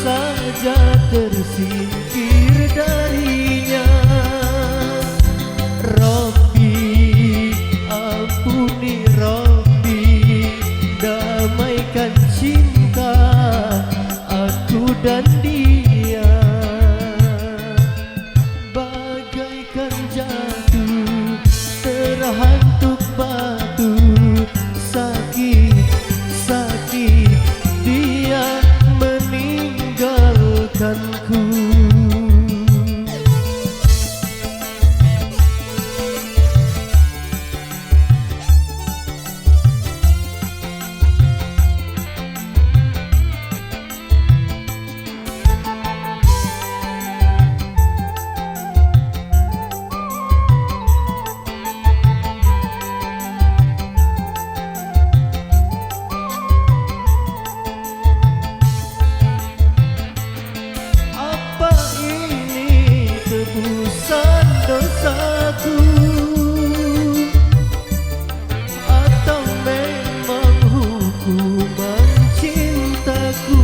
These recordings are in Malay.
saja tersingkir darinya. Rabbi, ampuni Rabbi, damaikan cinta aku dan dia. Bagaikan jatuh terhantuk batu, sakit, sakit dia meninggalkanku. Dosaku atau memang hukuman cintaku?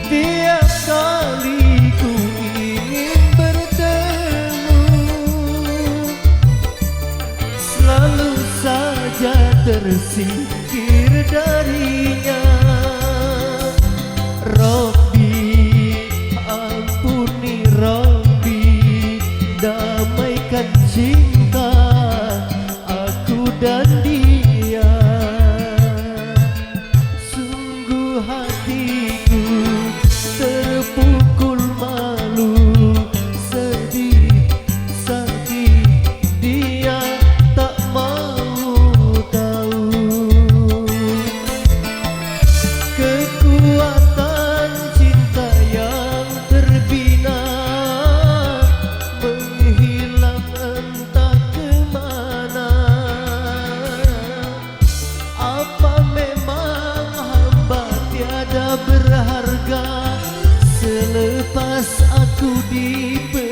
Tiap kali ku ingin bertemu, selalu saja tersingkir darinya. Rabbi, ampuni Rabbi, damaikan cinta aku dan dia. Sungguh hatiku terpukul malu, sedih, sakit, dia tak mau tahu. Kekuatan cinta yang terbina menghilang entah kemana. Apa memang hamba tiada berharga selepas aku diberi